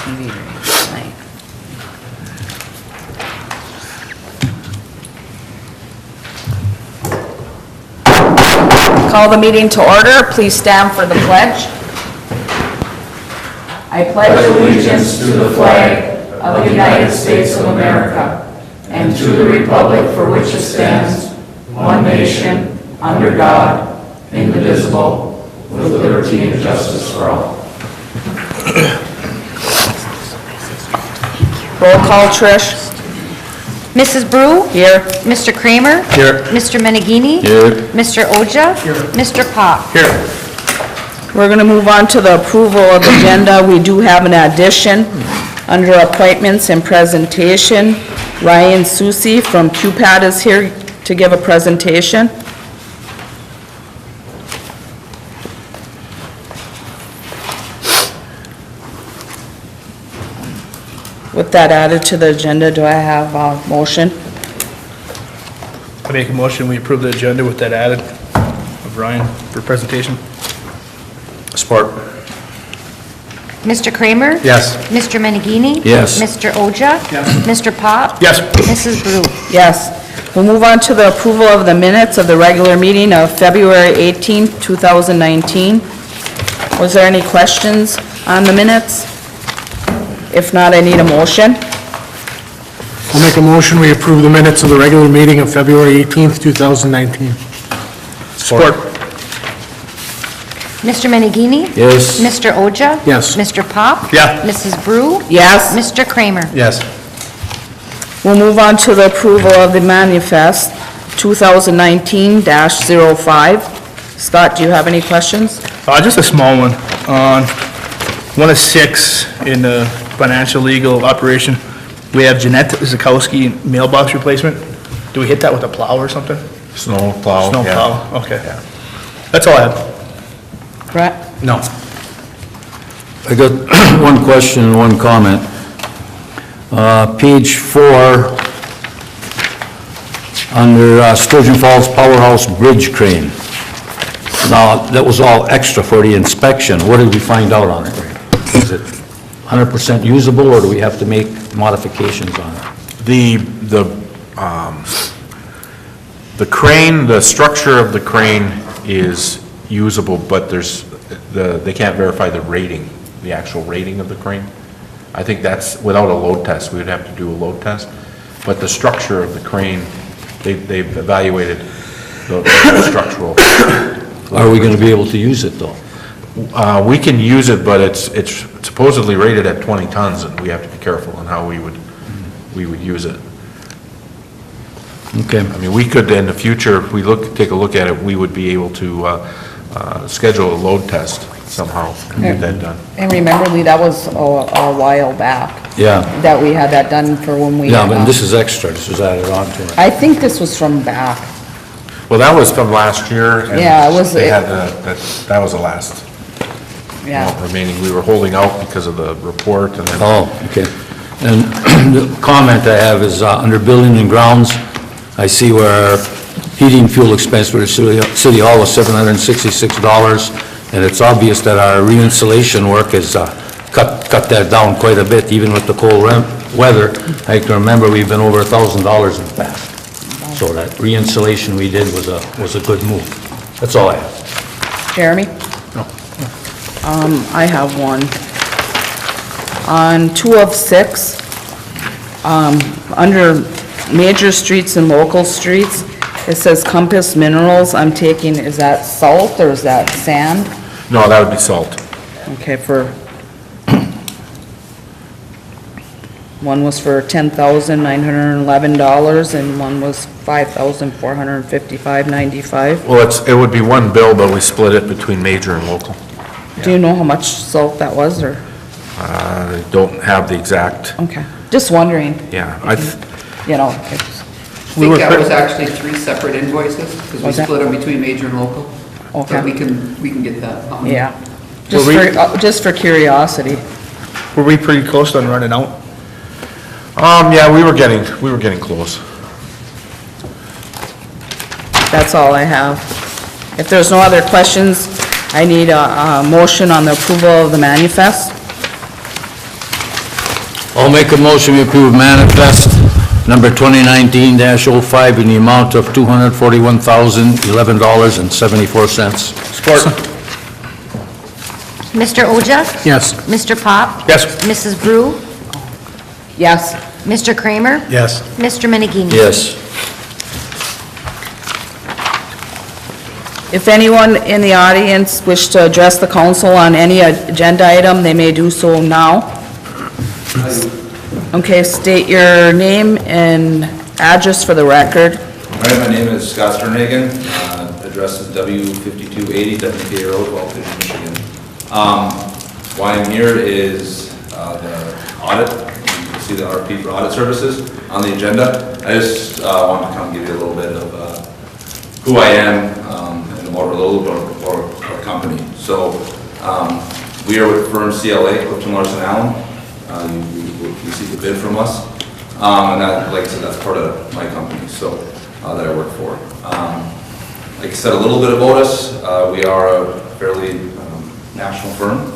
TV ready tonight. Call the meeting to order. Please stand for the pledge. I pledge allegiance to the flag of the United States of America and to the republic for which it stands, one nation, under God, indivisible, with liberty and justice for all. Roll call, Trish. Mrs. Brew? Here. Mr. Kramer? Here. Mr. Menegini? Here. Mr. Oja? Here. Mr. Pop? Here. We're going to move on to the approval of the agenda. We do have an addition under appointments and presentation. Ryan Susi from QPAD is here to give a presentation. With that added to the agenda, do I have a motion? I make a motion, we approve the agenda with that added of Ryan for presentation. Support. Mr. Kramer? Yes. Mr. Menegini? Yes. Mr. Oja? Yes. Mr. Pop? Yes. Mrs. Brew? Yes. We'll move on to the approval of the minutes of the regular meeting of February 18th, 2019. Was there any questions on the minutes? If not, I need a motion. I'll make a motion, we approve the minutes of the regular meeting of February 18th, 2019. Support. Mr. Menegini? Yes. Mr. Oja? Yes. Mr. Pop? Yeah. Mrs. Brew? Yes. Mr. Kramer? Yes. We'll move on to the approval of the manifest 2019-05. Scott, do you have any questions? Just a small one. On 1 of 6 in the financial legal operation, we have Jeanette Zakowski mailbox replacement. Do we hit that with a plow or something? Snow plow. Snow yeah. plow, okay. That's all I have. Brett? No. I got one question and one comment. Page 4, under Sturgeon Falls Powerhouse Bridge Crane. Now, that was all extra for the inspection. What did we find out on it? Is it 100% usable, or do we have to make modifications on it? The crane, the structure of the crane is usable, but they can't verify the rating, the actual rating of the crane. I think that's, without a load test, we would have to do a load test. But the structure of the crane, they've evaluated the structural. Are we going to be able to use it, though? We can use it, but it's supposedly rated at 20 tons, and we have to be careful on how we would use it. Okay. I mean, we could, in the future, if we take a look at it, we would be able to schedule a load test somehow and get that done. And remember, Lee, that was a while back. Yeah. That we had that done for when we... Yeah, but this is extra. This was added on to it. I think this was from back. Well, that was from last year. And Yeah, it was- They had that was the last Yeah. remaining. We were holding out because of the report and then. Oh, okay. And the comment I have is under building and grounds, I see where our heating fuel expense for the city hall was $766, and it's obvious that our re-insulation work has cut that down quite a bit, even with the cold weather. I can remember we've been over $1,000 in the past. So that re-insulation we did was a good move. That's all I have. Jeremy? No. I have one. On 2 of 6, under major streets and local streets, it says Compass Minerals. I'm taking, is that salt or is that sand? No, that would be salt. Okay, one was for $10,911 and one was $5,455.95. Well, it would be one bill, but we split it between major and local. Do you know how much salt that was, or? I don't have the exact, Okay, just wondering, yeah. you know, I think that was actually 3 separate invoices, because we Was that- split them between major and local. Okay. But we can get that. yeah. Well, Just for curiosity. Were we pretty close on running out? Yeah, we were getting close. That's all I have. If there's no other questions, I need a motion on the approval of the manifest. I'll make a motion to approve manifest number 2019-05 in the amount of $241,011.74. Support. Mr. Oja? Yes. Mr. Pop? Yes. Mrs. Brew? Yes. Mr. Kramer? Yes. Mr. Menigini? Yes. If anyone in the audience wish to address the council on any agenda item, they may do so now. Okay, state your name and address for the record. All right, my name is Scott Sternhagen. Address is W5280 WK Road, Wellfleet, Michigan. Why I'm here is the audit. You can see the RP for audit services on the agenda. I just want to come give you a little bit of who I am and a little bit of our company. So we are with firm CLA, Clifton Larson Allen. You see the bid from us, and that, like I said, that's part of my company, so that I work for. Like I said, a little bit about us. We are a fairly national firm.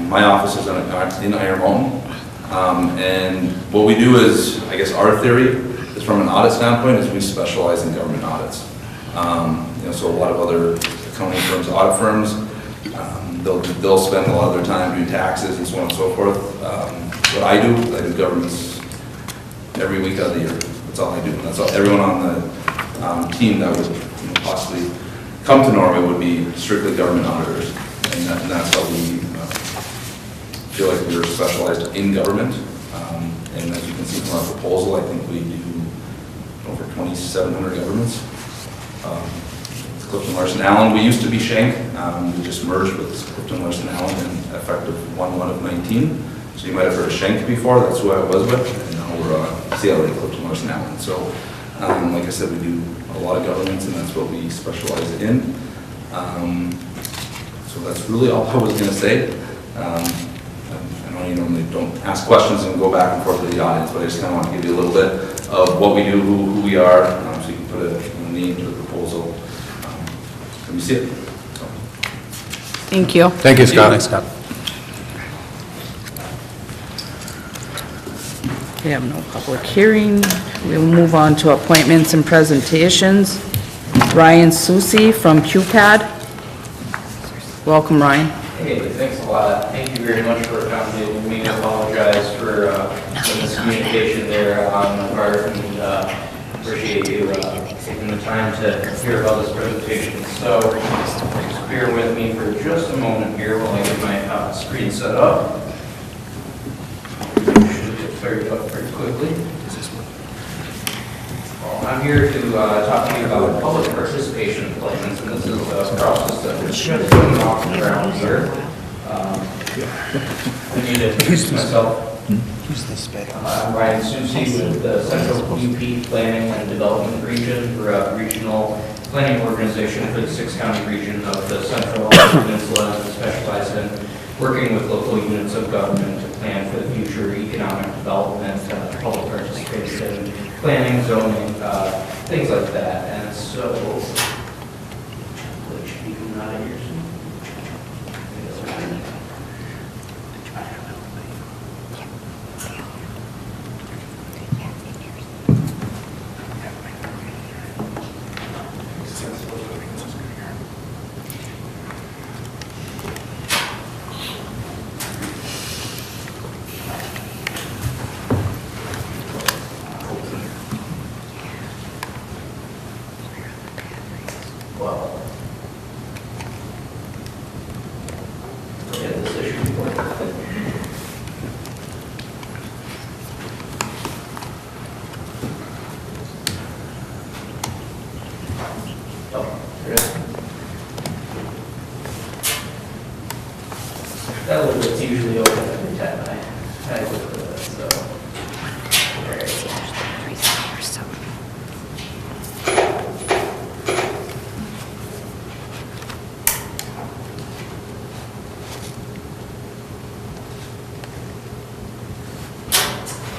My office is in Iron Mountain, and what we do is, I guess, our theory is from an audit standpoint is we specialize in government audits. So a lot of other accounting firms, audit firms, they'll spend a lot of their time doing taxes and so on and so forth. What I do governments every week of the year. That's all I do. That's all. Everyone on the team that would possibly come to Norway would be strictly government auditors, and that's how we feel like we're specialized in government. And as you can see from our proposal, I think we do over 2,700 governments. Clifton Larson Allen. We used to be Schenck. We just merged with Clifton Larson Allen effective 1/1/19. So you might have heard of Schenck before. That's who I was with. And now we're CLA, Clifton Larson Allen. So like I said, we do a lot of governments, and that's what we specialize in. So that's really all I was going to say. I know you normally don't ask questions and go back and forth with the audience, but I just kind of want to give you a little bit of what we do, who we are, so you can put a name to the proposal. Let me see it. So. Thank you. Thank you, Scott. Thanks, Scott. We have no public hearing. We'll move on to appointments and presentations. Ryan Susi from QPAD. Welcome, Ryan. Hey, thanks a lot. Thank you very much for accommodating me. I apologize for the miscommunication there on my part, and appreciate you taking the time to hear about this presentation. So, just bear with me for just a moment here while I get my screen set up. Should get fired up very quickly. Well, I'm here to talk to you about public participation appointments, and this is a process that we're just going off the ground here. I need to introduce myself. I'm Ryan Susi with the Central UP Planning and Development Region. We're a regional planning organization for the 6-county region of the Central Peninsula, and specialize in working with local units of government to plan for the future economic development, public participation, planning, zoning, things like that. And so, which you not in your Zoom? Well, we had this issue before. Oh, there it is. That little bit's usually open every time I look for this, so. There it is.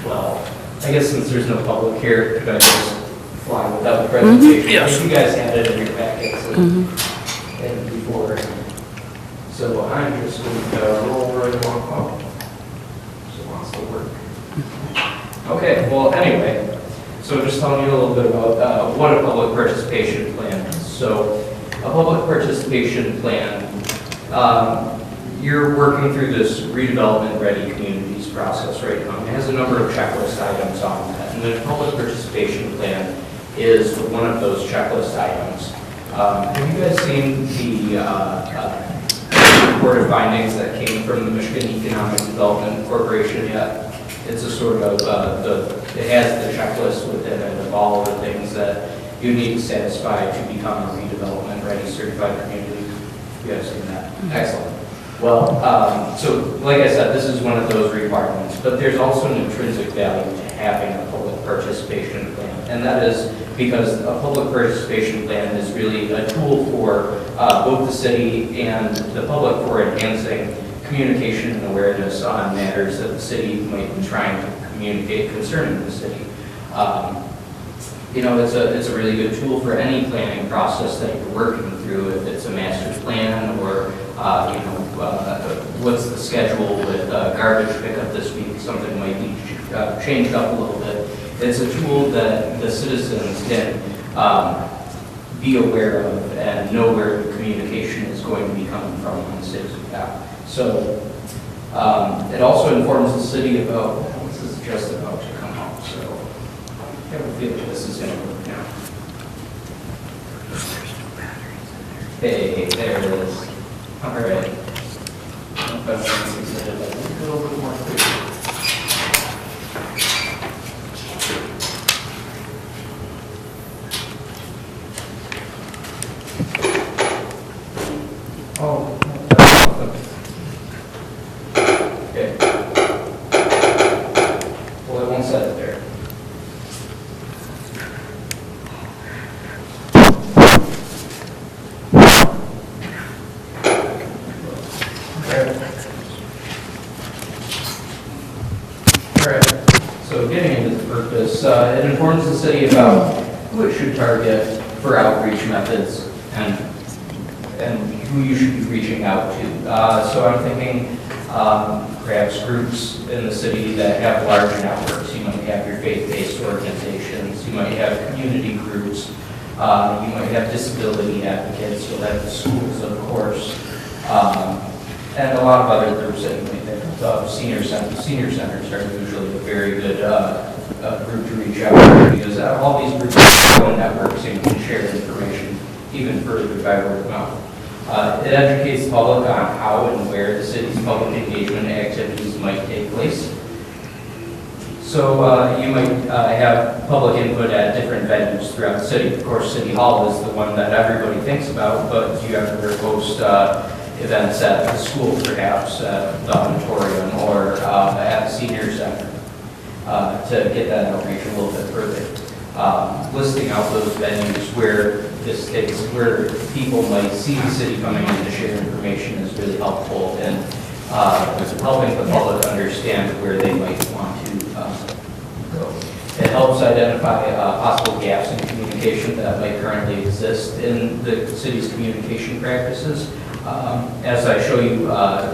Well, I guess since there's no public here, could I just fly without the presentation? Yes. You guys had it in your packets and before. So I'm just going to roll right along. Oh, so it wants to work. Okay, well, anyway, so just telling you a little bit about what a public participation plan is. So a public participation plan, you're working through this redevelopment-ready communities process right now. It has a number of checklist items on that, and the public participation plan is one of those checklist items. Have you guys seen the report of findings that came from the Michigan Economic Development Corporation yet? It's a sort of, it has the checklist within it of all the things that you need to satisfy to become a redevelopment-ready certified community. You guys seen that? Excellent. Well, so like I said, this is one of those requirements, but there's also an intrinsic value to having a public participation plan, and that is because a public participation plan is really a tool for both the city and the public for enhancing communication and awareness on matters that the city might be trying to communicate concerning the city. You know, it's a really good tool for any planning process that you're working through, if it's a master plan or, you know, what's the schedule with garbage pickup this week, something might be changed up a little bit. It's a tool that the citizens can be aware of and know where the communication is going to be coming from on the city's behalf. So it also informs the city about, this is just about to come out, so I have a feeling this is going to work now. Hey, there it is. All right. A little bit more clear. Oh, okay. Well, it won't set it there. Alright, so getting into the purpose, it informs the city about who it should target for outreach methods and who you should be reaching out to. So I'm thinking perhaps groups in the city that have large networks. You might have your faith-based organizations, you might have community groups, you might have disability advocates, you'll have the schools, of course, and a lot of other groups that you might think of. Senior centers are usually a very good group to reach out to, because all these groups have their own networks and can share information even further by word of mouth. It educates the public on how and where the city's public engagement activities might take place. So you might have public input at different venues throughout the city. Of course, City Hall is the one that everybody thinks about, but you ever host events at the school, perhaps, at the auditorium, or at the senior center to get that outreach a little bit further. Listing out those venues where where people might see the city coming in to share information is really helpful in helping the public understand where they might want to go. It helps identify possible gaps in communication that might currently exist in the city's communication practices. As I show you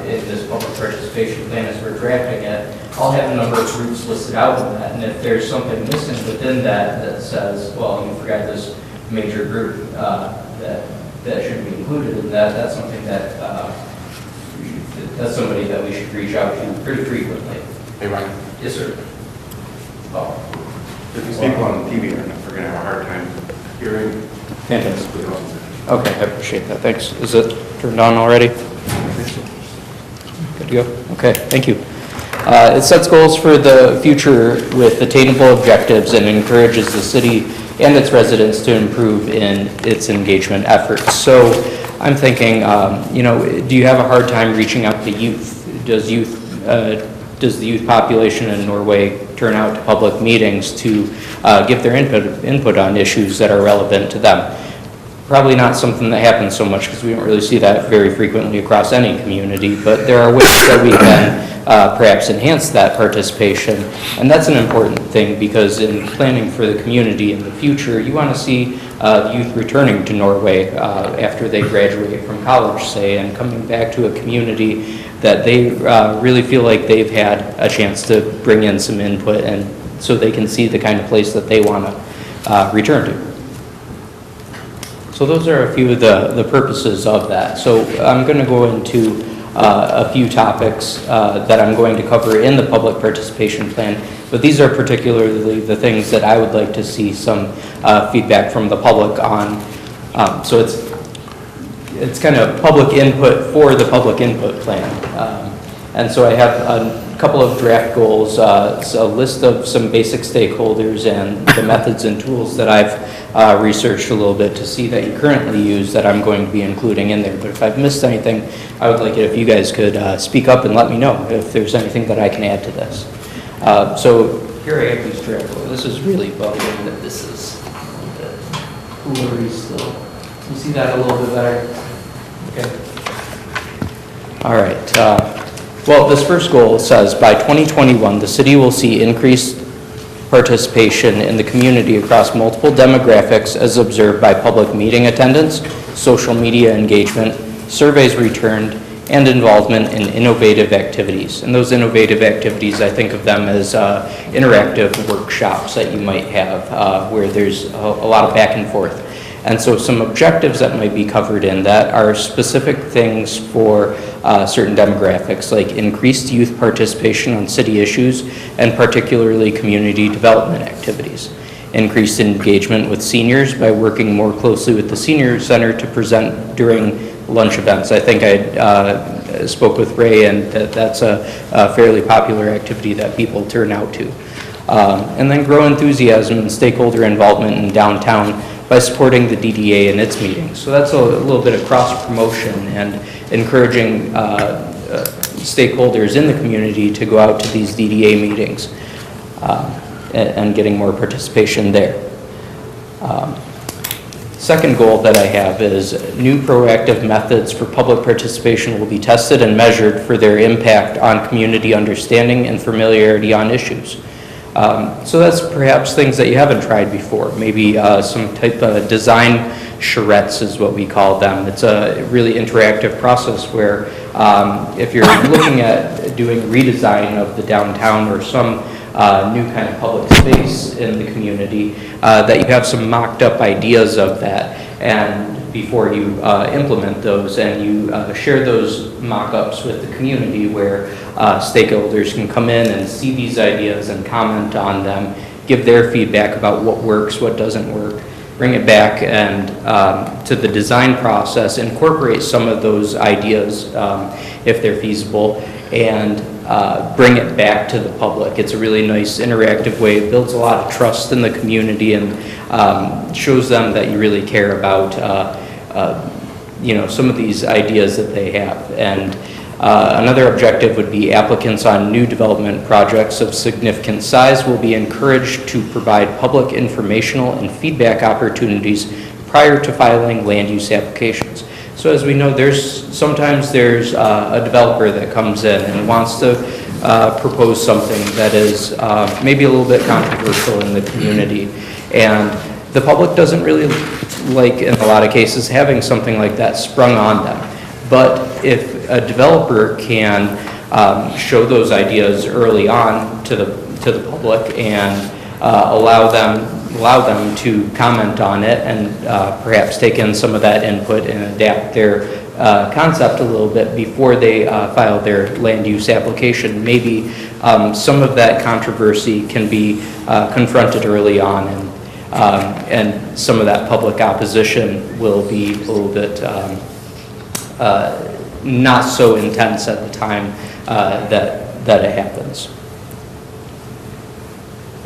in this public participation plan as we're drafting it, I'll have a number of groups listed out in that, and if there's something missing within that says, well, you forgot this major group that should be included in that, that's something that that's somebody that we should reach out to pretty frequently. Hey, Ryan. Yes, sir. Oh. These people on TV are going to have a hard time hearing. Fantastic. Okay, I appreciate that. Thanks. Is it turned on already? Good to go. Okay, thank you. It sets goals for the future with attainable objectives and encourages the city and its residents to improve in its engagement efforts. So I'm thinking, you know, do you have a hard time reaching out to youth? Does the youth population in Norway turn out to public meetings to give their input on issues that are relevant to them? Probably not something that happens so much because we don't really see that very frequently across any community, but there are ways that we can perhaps enhance that participation. And that's an important thing because in planning for the community in the future, you want to see the youth returning to Norway after they graduate from college, say, and coming back to a community that they really feel like they've had a chance to bring in some input, and so they can see the kind of place that they want to return to. So those are a few of the purposes of that. So I'm going to go into a few topics that I'm going to cover in the public participation plan, but these are particularly the things that I would like to see some feedback from the public on. So it's kind of public input for the public input plan. And so I have a couple of draft goals, a list of some basic stakeholders and the methods and tools that I've researched a little bit to see that you currently use that I'm going to be including in there. But if I've missed anything, I would like it if you guys could speak up and let me know if there's anything that I can add to this. So here I have these draft goals. This is really bugging that this is blurry still. You see that a little bit better? Okay. All right. Well, this first goal says by 2021, the city will see increased participation in the community across multiple demographics as observed by public meeting attendance, social media engagement, surveys returned, and involvement in innovative activities. And those innovative activities, I think of them as interactive workshops that you might have where there's a lot of back and forth. And so some objectives that might be covered in that are specific things for certain demographics, like increased youth participation on city issues and particularly community development activities. Increased engagement with seniors by working more closely with the senior center to present during lunch events. I think I spoke with Ray, and that's a fairly popular activity that people turn out to. And then grow enthusiasm and stakeholder involvement in downtown by supporting the DDA in its meetings. So that's a little bit of cross-promotion and encouraging stakeholders in the community to go out to these DDA meetings and getting more participation there. Second goal that I have is new proactive methods for public participation will be tested and measured for their impact on community understanding and familiarity on issues. So that's perhaps things that you haven't tried before. Maybe some type of design charrettes is what we call them. It's a really interactive process where if you're looking at doing redesign of the downtown or some new kind of public space in the community, that you have some mocked up ideas of that, and before you implement those, and you share those mock-ups with the community where stakeholders can come in and see these ideas and comment on them, give their feedback about what works, what doesn't work, bring it back and to the design process, incorporate some of those ideas if they're feasible, and bring it back to the public. It's a really nice interactive way. It builds a lot of trust in the community and shows them that you really care about some of these ideas that they have. And another objective would be applicants on new development projects of significant size will be encouraged to provide public informational and feedback opportunities prior to filing land use applications. So as we know, sometimes there's a developer that comes in and wants to propose something that is maybe a little bit controversial in the community. And the public doesn't really like, in a lot of cases, having something like that sprung on them. But if a developer can show those ideas early on to the public and allow them to comment on it and perhaps take in some of that input and adapt their concept a little bit before they file their land use application, maybe some of that controversy can be confronted early on, and some of that public opposition will be a little bit not so intense at the time that it happens.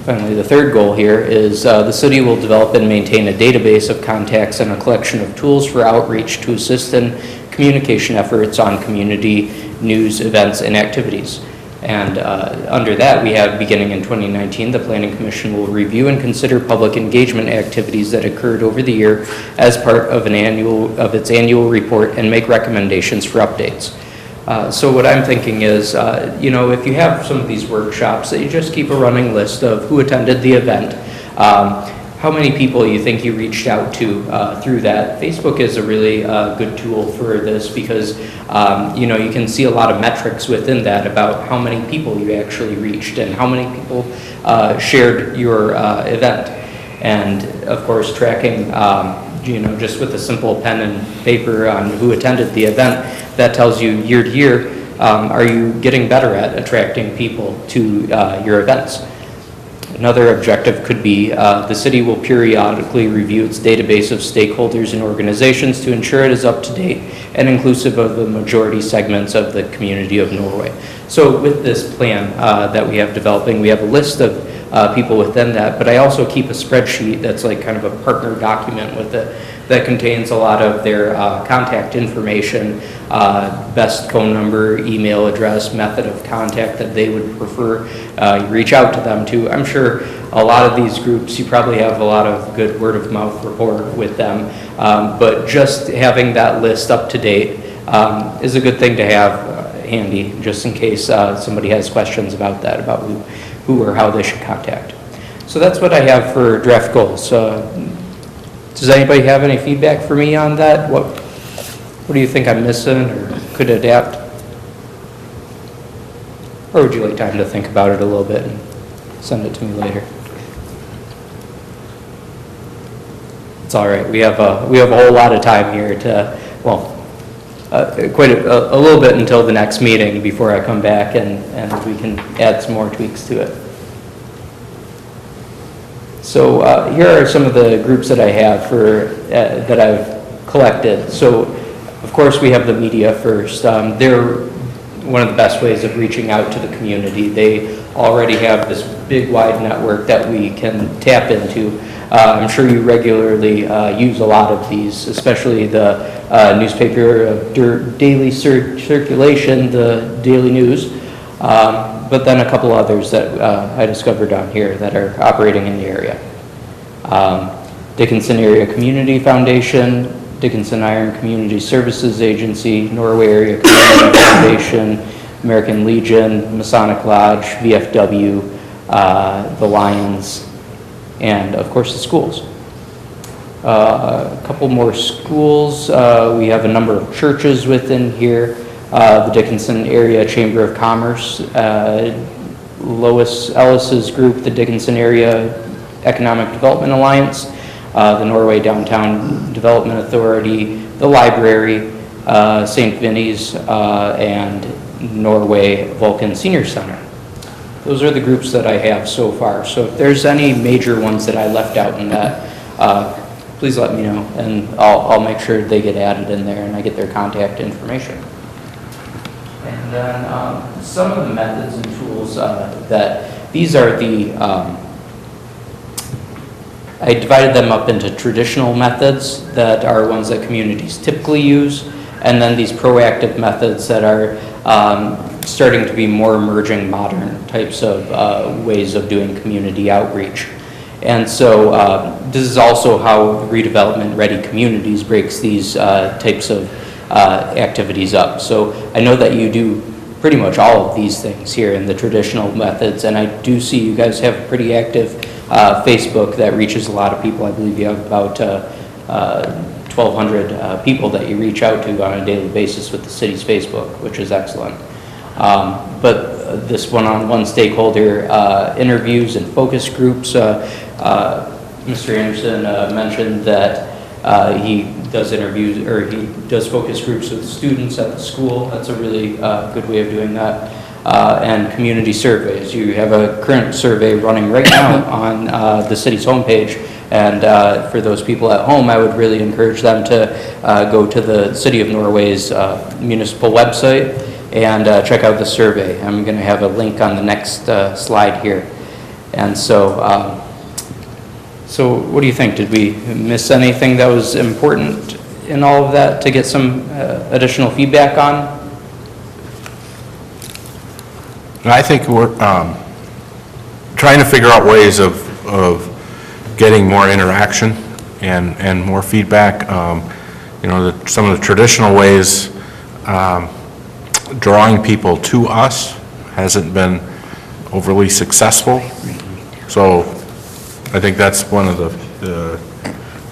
Finally, the third goal here is the city will develop and maintain a database of contacts and a collection of tools for outreach to assist in communication efforts on community news, events, and activities. And under that, we have, beginning in 2019, the Planning Commission will review and consider public engagement activities that occurred over the year as part of its annual report and make recommendations for updates. So what I'm thinking is, if you have some of these workshops, that you just keep a running list of who attended the event, how many people you think you reached out to through that. Facebook is a really good tool for this because, you know, you can see a lot of metrics within that about how many people you actually reached and how many people shared your event. And of course, tracking, you know, just with a simple pen and paper on who attended the event, that tells you year to year, are you getting better at attracting people to your events? Another objective could be the city will periodically review its database of stakeholders and organizations to ensure it is up to date and inclusive of the majority segments of the community of Norway. So with this plan that we have developing, we have a list of people within that, but I also keep a spreadsheet that's like kind of a partner document with it that contains a lot of their contact information, best phone number, email address, method of contact that they would prefer you reach out to them to. I'm sure a lot of these groups, you probably have a lot of good word of mouth rapport with them, but just having that list up to date is a good thing to have handy, just in case somebody has questions about that, about who or how they should contact. So that's what I have for draft goals. Does anybody have any feedback for me on that? What do you think I'm missing or could adapt? Or would you like time to think about it a little bit and send it to me later? It's all right. We have a whole lot of time here to, well, quite a little bit until the next meeting before I come back and we can add some more tweaks to it. So here are some of the groups that I have for that I've collected. So of course we have the media first. They're one of the best ways of reaching out to the community. They already have this big wide network that we can tap into. I'm sure you regularly use a lot of these, especially the newspaper of daily circulation, the Daily News, but then a couple others that I discovered on here that are operating in the area. Dickinson Area Community Foundation, Dickinson Iron Community Services Agency, Norway Area Community Foundation, American Legion, Masonic Lodge, VFW, the Lions, and of course the schools. A couple more schools. We have a number of churches within here. The Dickinson Area Chamber of Commerce, Lois Ellis's group, the Dickinson Area Economic Development Alliance, the Norway Downtown Development Authority, the library, St. Vinny's, and Norway Vulcan Senior Center. Those are the groups that I have so far. So if there's any major ones that I left out in that, please let me know, and I'll make sure they get added in there and I get their contact information. And then some of the methods and tools that, these are the, I divided them up into traditional methods that are ones that communities typically use, and then these proactive methods that are starting to be more emerging modern types of ways of doing community outreach. And so this is also how redevelopment ready communities breaks these types of activities up. So I know that you do pretty much all of these things here in the traditional methods, and I do see you guys have a pretty active Facebook that reaches a lot of people. I believe you have about 1,200 people that you reach out to on a daily basis with the city's Facebook, which is excellent. But this one-on-one stakeholder interviews and focus groups, Mr. Anderson mentioned that he does interviews, or he does focus groups with students at the school. That's a really good way of doing that. And community surveys. You have a current survey running right now on the city's homepage, and for those people at home, I would really encourage them to go to the City of Norway's municipal website and check out the survey. I'm going to have a link on the next slide here. And so, so what do you think? Did we miss anything that was important in all of that to get some additional feedback on? I think we're trying to figure out ways of getting more interaction and more feedback. You know, some of the traditional ways, drawing people to us hasn't been overly successful. So I think that's one of the the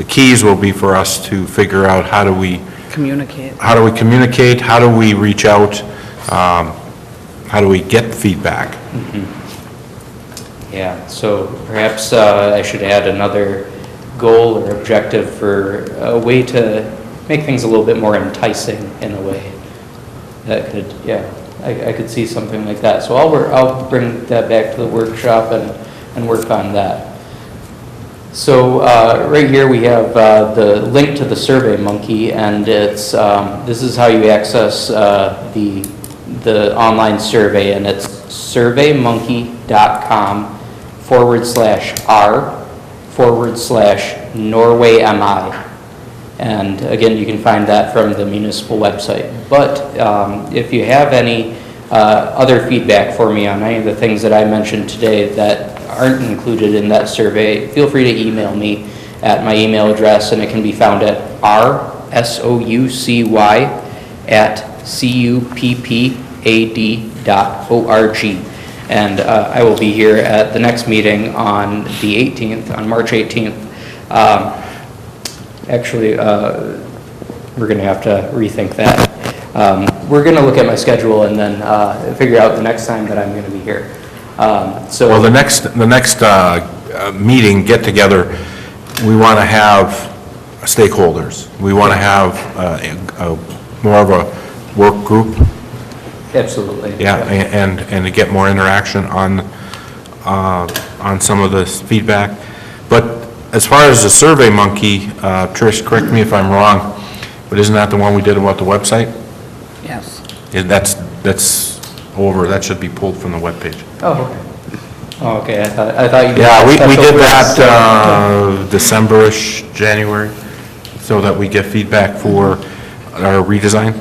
keys will be for us to figure out how do we Communicate. communicate, how do we reach out, how do we get feedback? Yeah, so perhaps I should add another goal or objective for a way to make things a little bit more enticing in a way. That could, yeah, I could see something like that. So I'll bring that back to the workshop and work on that. So right here we have the link to the Survey Monkey, and it's this is how you access the online survey, and it's surveymonkey.com/r/NorwayMI. And again, you can find that from the municipal website. But if you have any other feedback for me on any of the things that I mentioned today that aren't included in that survey, feel free to email me at my email address, and it can be found at rsoucy@cuppad.org. And I will be here at the next meeting on the 18th, on March 18th. Actually, we're going to have to rethink that. We're going to look at my schedule and then figure out the next time that I'm going to be here. Well, the next meeting, get-together, we want to have stakeholders. We want to have more of a work group. Absolutely. Yeah, and to get more interaction on some of the feedback. But as far as the Survey Monkey, Trish, correct me if I'm wrong, but isn't that the one we did about the website? Yes. That's over, that should be pulled from the webpage. Oh, okay. Oh, okay, I thought you did. Yeah, we special did list. that December-ish, January, so that we get feedback for our redesign.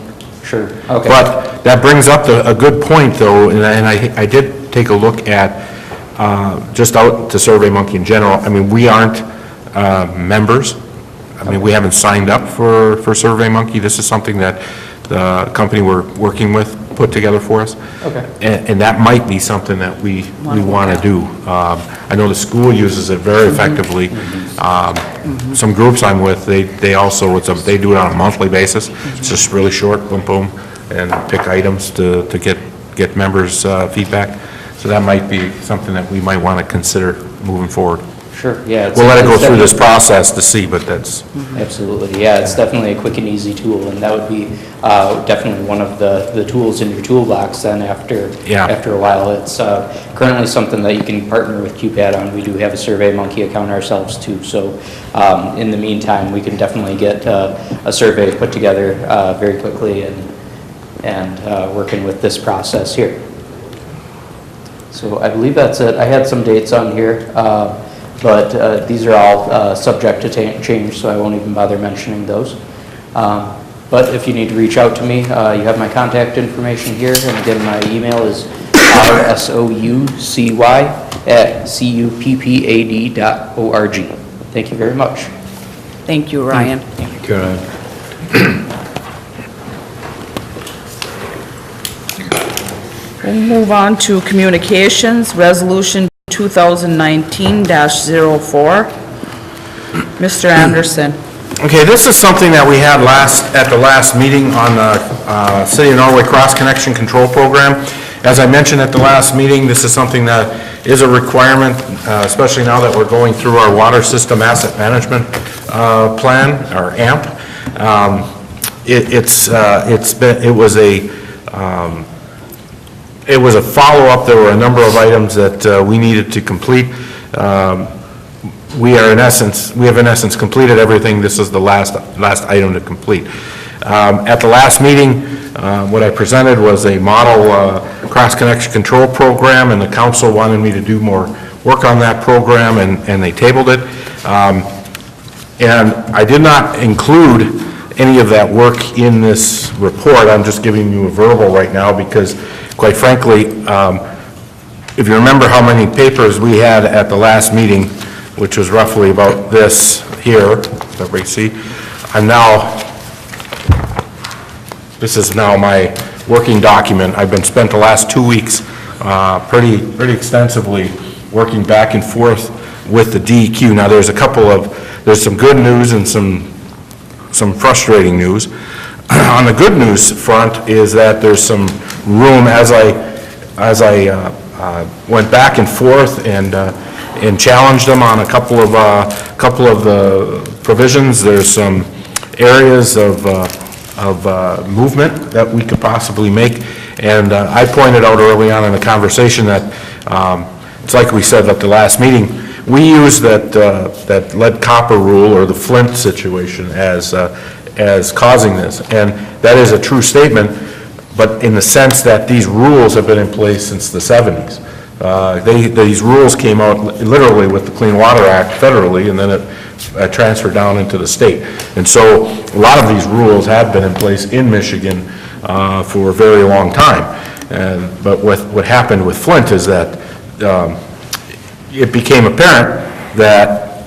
Sure, okay. But that brings up a good point, though, and I did take a look at, just out to Survey Monkey in general. I mean, we aren't members. I mean, we haven't signed up for Survey Monkey. This is something that the company we're working with put together for us. Okay. And that might be something that we want to do. I know the school uses it very effectively. Some groups I'm with, they also, they do it on a monthly basis. It's just really short, boom, boom, and pick items to get members' feedback. So that might be something that we might want to consider moving forward. Sure, yeah. We'll let it go through this process to see, but that's... Absolutely, yeah, it's definitely a quick and easy tool, and that would be definitely one of the tools in your toolbox then after a while. It's currently something that you can partner with QPAD on. We do have a Survey Monkey account ourselves too, so in the meantime, we can definitely get a survey put together very quickly and working with this process here. So I believe that's it. I had some dates on here. But these are all subject to change, so I won't even bother mentioning those. But if you need to reach out to me, you have my contact information here, and again, my email is rsoucy@cuppad.org. Thank you very much. Thank you, Ryan. Thank you, Ryan. We'll move on to communications, resolution 2019-04. Mr. Anderson. Okay, this is something that we had at the last meeting on the City of Norway Cross Connection Control Program. As I mentioned at the last meeting, this is something that is a requirement, especially now that we're going through our water system asset management plan, or AMP. It was a follow-up. There were a number of items that we needed to complete. We have in essence completed everything. This is the last item to complete. At the last meeting, what I presented was a model cross-connection control program, and the council wanted me to do more work on that program, and they tabled it. And I did not include any of that work in this report. I'm just giving you a verbal right now because, quite frankly, if you remember how many papers we had at the last meeting, which was roughly about this here, everybody see, this is now my working document. I've been spent the last 2 weeks pretty extensively working back and forth with the DEQ. Now, there's some good news and some frustrating news. On the good news front is that there's some room, as I went back and forth and challenged them on a couple of the provisions. There's some areas of movement that we could possibly make, and I pointed out early on in the conversation that it's like we said at the last meeting, we use that lead copper rule or the Flint situation as causing this, and that is a true statement, but in the sense that these rules have been in place since the 70s. These rules came out literally with the Clean Water Act federally, and then it transferred down into the state. And so a lot of these rules have been in place in Michigan for a very long time. But what happened with Flint is that it became apparent that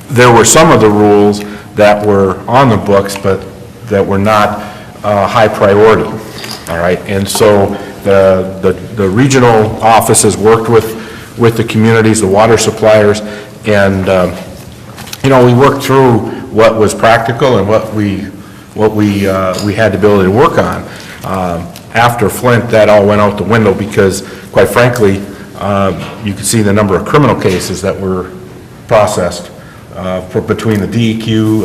there were some of the rules that were on the books, but that were not high priority. All right, and so the regional offices worked with the communities, the water suppliers, and we worked through what was practical and what we had the ability to work on. After Flint, that all went out the window because, quite frankly, you could see the number of criminal cases that were processed between the DEQ,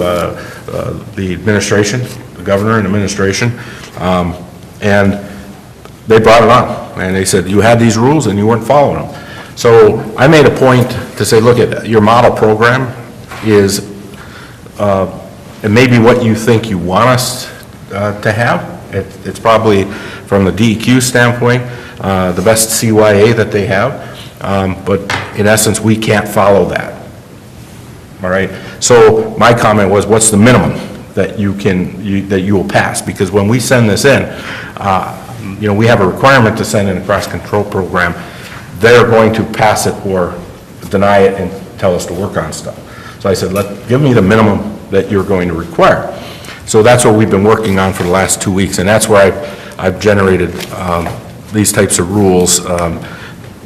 the administration, the governor and administration, and they brought it on, and they said, you had these rules and you weren't following them. So I made a point to say, look, at your model program is, it may be what you think you want us to have. It's probably, from the DEQ standpoint, the best CYA that they have, but in essence, we can't follow that. All right, so my comment was, what's the minimum that you will pass? Because when we send this in, we have a requirement to send in a cross-control program. They're going to pass it or deny it and tell us to work on stuff. So I said, give me the minimum that you're going to require. So that's what we've been working on for the last 2 weeks, and that's where I've generated these types of rules.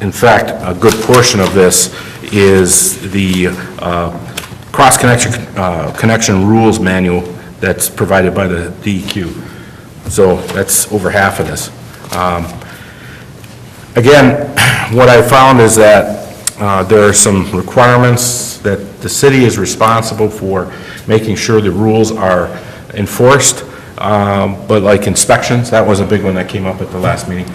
In fact, a good portion of this is the cross-connection rules manual that's provided by the DEQ. So that's over half of this. Again, what I found is that there are some requirements that the city is responsible for making sure the rules are enforced, but like inspections, that was a big one that came up at the last meeting.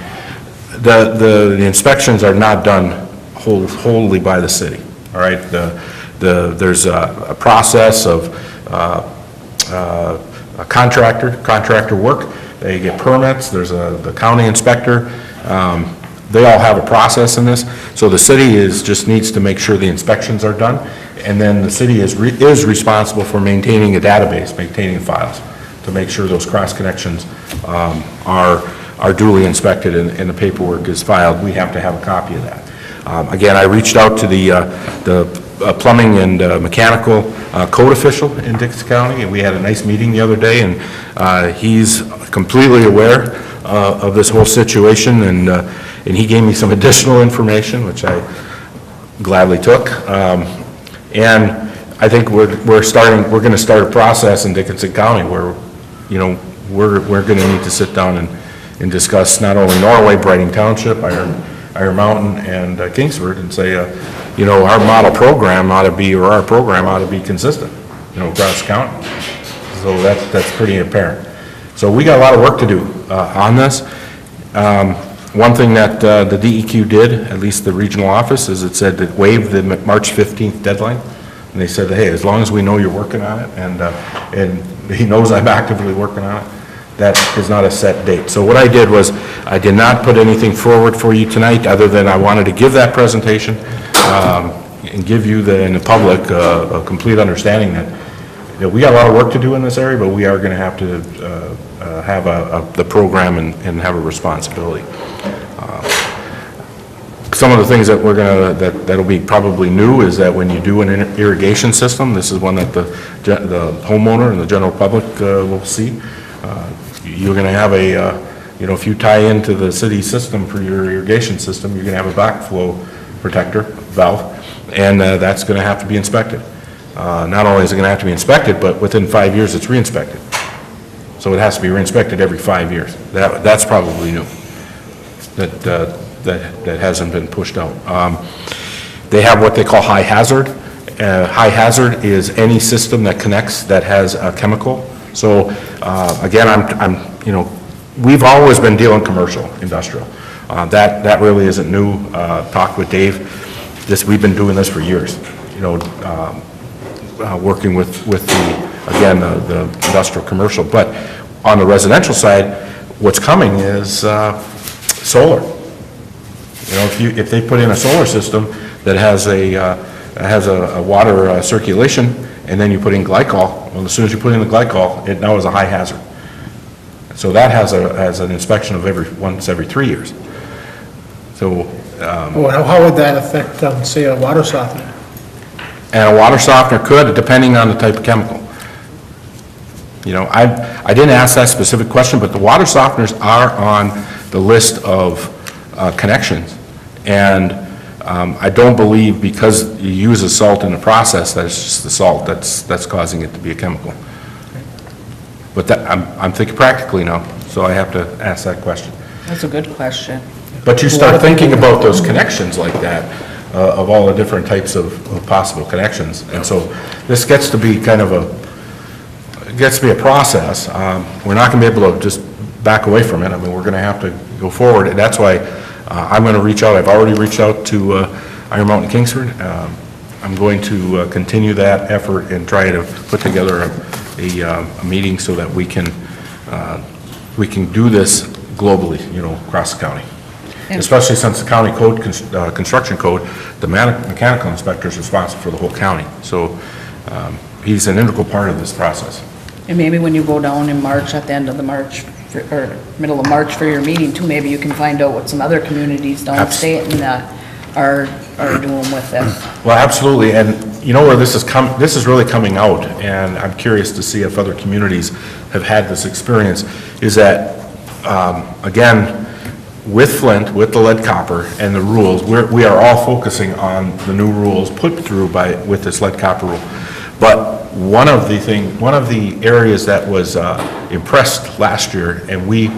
The inspections are not done wholly by the city, all right? There's a process of a contractor work. They get permits. There's the county inspector. They all have a process in this. So the city just needs to make sure the inspections are done, and then the city is responsible for maintaining a database, maintaining files, to make sure those cross connections are duly inspected and the paperwork is filed. We have to have a copy of that. Again, I reached out to the plumbing and mechanical code official in Dix County, and we had a nice meeting the other day, and he's completely aware of this whole situation, and he gave me some additional information, which I gladly took. And I think we're going to start a process in Dickinson County where, we're going to need to sit down and discuss not only Norway, Brighting Township, Iron Mountain, and Kingsford, and say, our model program ought to be, or our program ought to be consistent, across the county. So that's pretty apparent. So we got a lot of work to do on this. One thing that the DEQ did, at least the regional office, is it said it waived the March 15th deadline. And they said, hey, as long as we know you're working on it, and he knows I'm actively working on it, that is not a set date. So what I did was, I did not put anything forward for you tonight, other than I wanted to give that presentation and give you and the public a complete understanding that we got a lot of work to do in this area, but we are going to have to have the program and have a responsibility. Some of the things that that'll be probably new is that when you do an irrigation system, this is one that the homeowner and the general public will see. You're going to have if you tie into the city system for your irrigation system, you're going to have a backflow protector valve, and that's going to have to be inspected. Not only is it going to have to be inspected, but within 5 years, it's re-inspected. So it has to be re-inspected every 5 years. That's probably new, that hasn't been pushed out. They have what they call high hazard. High hazard is any system that connects that has a chemical. So again, we've always been dealing commercial, industrial. That really isn't new. Talked with Dave. We've been doing this for years. Working with the industrial commercial. But on the residential side, what's coming is solar. If they put in a solar system that has a water circulation, and then you put in glycol, well, as soon as you put in the glycol, it now is a high hazard. So that has an inspection of once every 3 years. So. How would that affect, say, a water softener? And a water softener could, depending on the type of chemical. I didn't ask that specific question, but the water softeners are on the list of connections. And I don't believe because you use a salt in the process, that it's just the salt that's causing it to be a chemical. But I'm thinking practically now, so I have to ask that question. That's a good question. But you start thinking about those connections like that, of all the different types of possible connections. And so this gets to be kind of a process. We're not going to be able to just back away from it. I mean, we're going to have to go forward. And that's why I'm going to reach out. I've already reached out to Iron Mountain Kingsford. I'm going to continue that effort and try to put together a meeting so that we can do this globally, across the county. Especially since the county code, construction code, the mechanical inspector is responsible for the whole county. So he's an integral part of this process. And maybe when you go down in March, at the end of the March, or middle of March for your meeting too, maybe you can find out what some other communities downstate and are doing with it. Well, absolutely, and where this is really coming out, and I'm curious to see if other communities have had this experience, is that, again, with Flint, with the lead copper and the rules, we are all focusing on the new rules put through with this lead copper rule. But one of the areas that was impressed last year, and we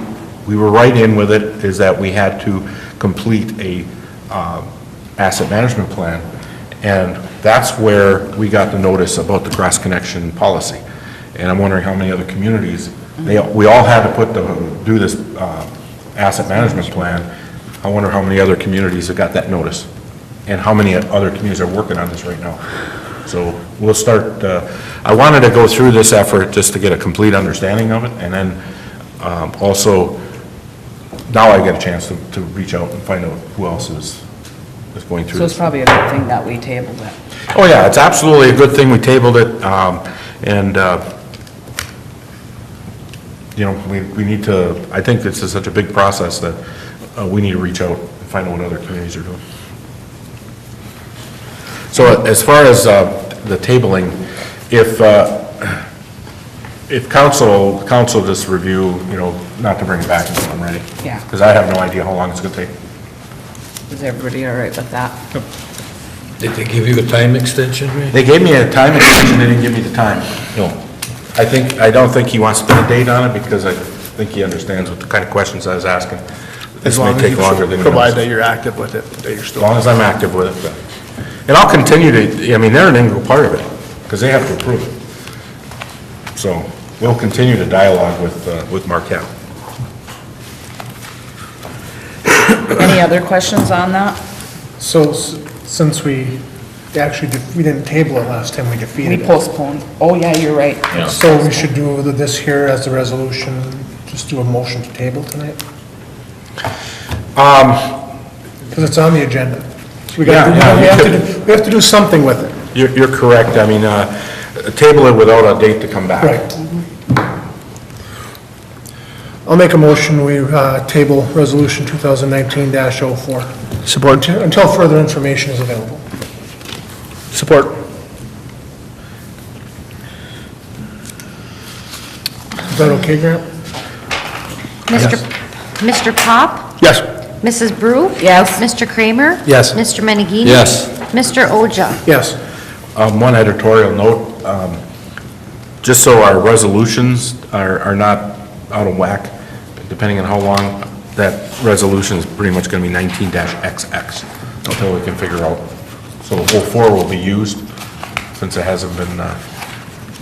were right in with it, is that we had to complete a asset management plan, and that's where we got the notice about the cross connection policy. And I'm wondering how many other communities we all had to do this asset management plan. I wonder how many other communities have got that notice, and how many other communities are working on this right now. So we'll start, I wanted to go through this effort just to get a complete understanding of it, and then also, now I get a chance to reach out and find out who else is going through So this. it's probably a good thing that we tabled it. Oh yeah, it's absolutely a good thing we tabled it, and we need to, I think this is such a big process that we need to reach out and find out what other communities are doing. So as far as the tabling, if council just review, not to bring it back until I'm ready. Yeah. Because I have no idea how long it's going to take. Is everybody all right with that? Did they give you a time extension, Ray? They gave me a time extension, they didn't give me the time. No. I don't think he wants to put a date on it, because I think he understands what the kind of questions I was asking. This may take longer than he Provide knows. that you're active with it, that you're As still. long as I'm active with it. And I'll continue to, they're an integral part of it, because they have to approve it. So we'll continue to dialogue with Marquette. Any other questions on that? So since we didn't table it last time, we We defeated it. postponed. Oh, yeah, you're right. So we should do this here as the resolution, just do a motion to table tonight? Because it's on the agenda. We have to do something with it. You're correct. I mean, table it without a date to come back. Right. I'll make a motion, we table resolution 2019-04. Support. Until further information is available. Support. Is that okay, Grant? Mr. Pop? Yes. Mrs. Brew? Yes. Mr. Kramer? Yes. Mr. Menigini? Yes. Mr. Oja? Yes. One editorial note, just so our resolutions are not out of whack, depending on how long that resolution is pretty much going to be 19-XX until we can figure out. So the whole 4 will be used since it hasn't been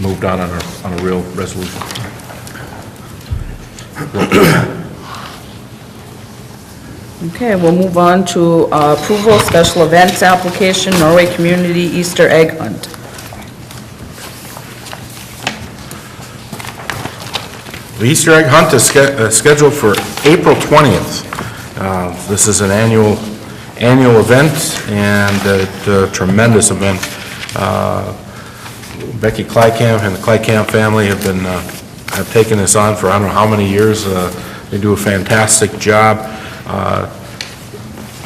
moved on a real resolution. Okay, we'll move on to approval of special events application, Norway Community Easter Egg Hunt. The Easter egg hunt is scheduled for April 20th. This is an annual event, and a tremendous event. Becky Kleikamp and the Kleikamp family have taken this on for I don't know how many years. They do a fantastic job.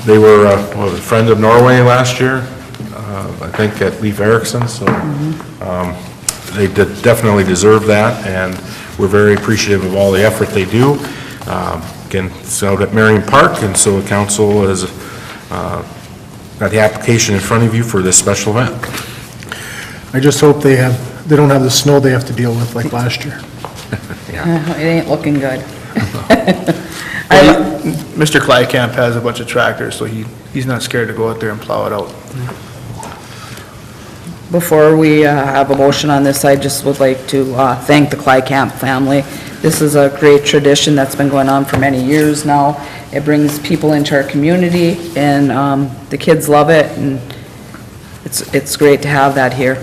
They were Friends of Norway last year, I think at Leif Erikson, so they definitely deserve that, and we're very appreciative of all the effort they do. Again, it's out at Marion Park, and so the council has got the application in front of you for this special event. I just hope they don't have the snow they have to deal with like last year. It ain't looking good. Mr. Kleikamp has a bunch of tractors, so he's not scared to go out there and plow it out. Before we have a motion on this, I just would like to thank the Kleikamp family. This is a great tradition that's been going on for many years now. It brings people into our community, and the kids love it, and it's great to have that here.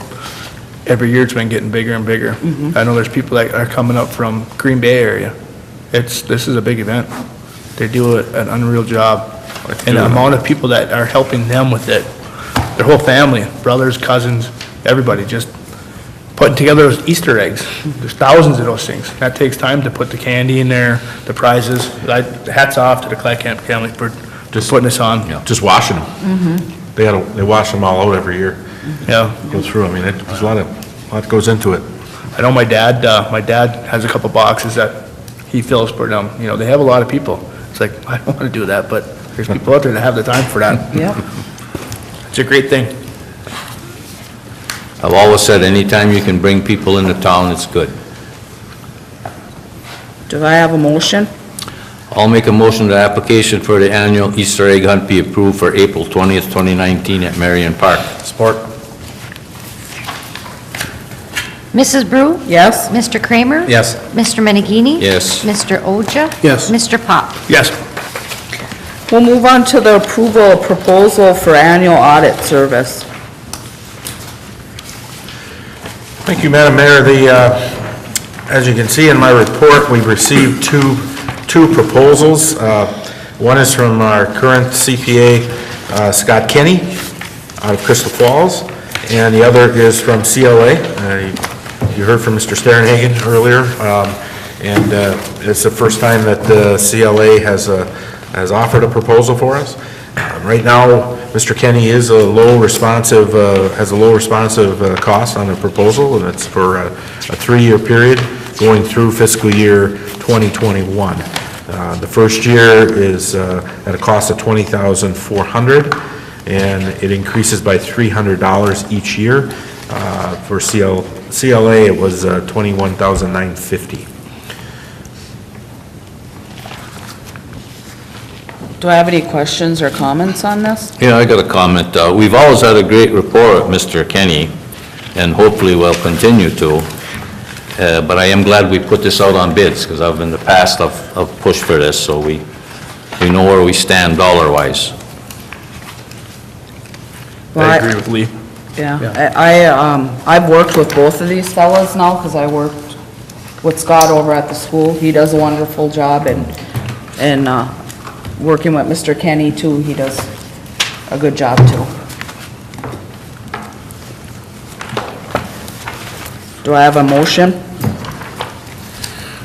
Every year it's been getting bigger and bigger. I know there's people that are coming up from Green Bay area. This is a big event. They do an unreal job. And the amount of people that are helping them with it, their whole family, brothers, cousins, everybody, just putting together those Easter eggs. There's thousands of those things. That takes time to put the candy in there, the prizes. Hats off to the Kleikamp family for just putting this on. Just washing them. They wash them all out every year. Yeah. Go through, I mean, there's a lot goes into it. I know my dad has a couple boxes that he fills for them. You know, they have a lot of people. It's like, I don't want to do that, but there's people out there that have the time for that. Yep. It's a great thing. I've always said, anytime you can bring people into town, it's good. Do I have a motion? I'll make a motion that application for the annual Easter egg hunt be approved for April 20th, 2019 at Marion Park. Support. Mrs. Brew? Yes? Mr. Kramer? Yes. Mr. Menigini? Yes. Mr. Oja? Yes. Mr. Pop? Yes. We'll move on to the approval of proposal for annual audit service. Thank you, Madam Mayor. As you can see in my report, we've received two proposals. One is from our current CPA, Scott Kenny, out of Crystal Falls, and the other is from CLA. You heard from Mr. Sternhagen earlier, and it's the first time that the CLA has offered a proposal for us. Right now, Mr. Kenny is has a low responsive cost on the proposal, and it's for a 3-year period going through fiscal year 2021. The first year is at a cost of $20,400, and it increases by $300 each year. For CLA, it was $21,950. Do I have any questions or comments on this? Yeah, I got a comment. We've always had a great rapport with Mr. Kenny, and hopefully we'll continue to. But I am glad we put this out on bids, because in the past I've pushed for this, so we know where we stand dollar-wise. Well, I agree with Lee. Yeah, I've worked with both of these fellas now, because I worked with Scott over at the school. He does a wonderful job, and working with Mr. Kenny too, he does a good job too. Do I have a motion?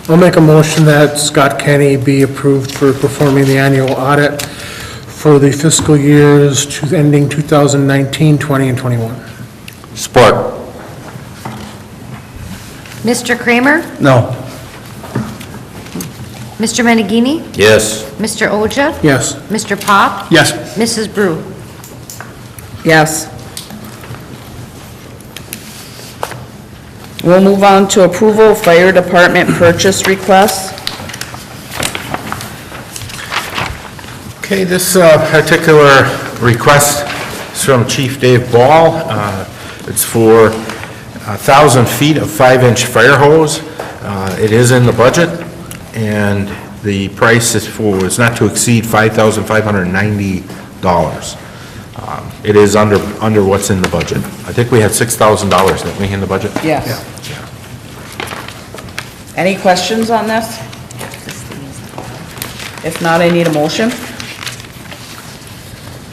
I'll make a motion that Scott Kenny be approved for performing the annual audit for the fiscal years ending 2019, 20, and 21. Support. Mr. Kramer? No. Mr. Menegini? Yes. Mr. Oja? Yes. Mr. Pop? Yes. Mrs. Brew? Yes. We'll move on to approval of fire department purchase requests. Okay, this particular request is from Chief Dave Ball. It's for 1,000 feet of 5-inch fire hose. It is in the budget, and the price is not to exceed $5,590. It is under what's in the budget. I think we had $6,000, didn't we, in the budget? Yes. Any questions on this? If not, I need a motion.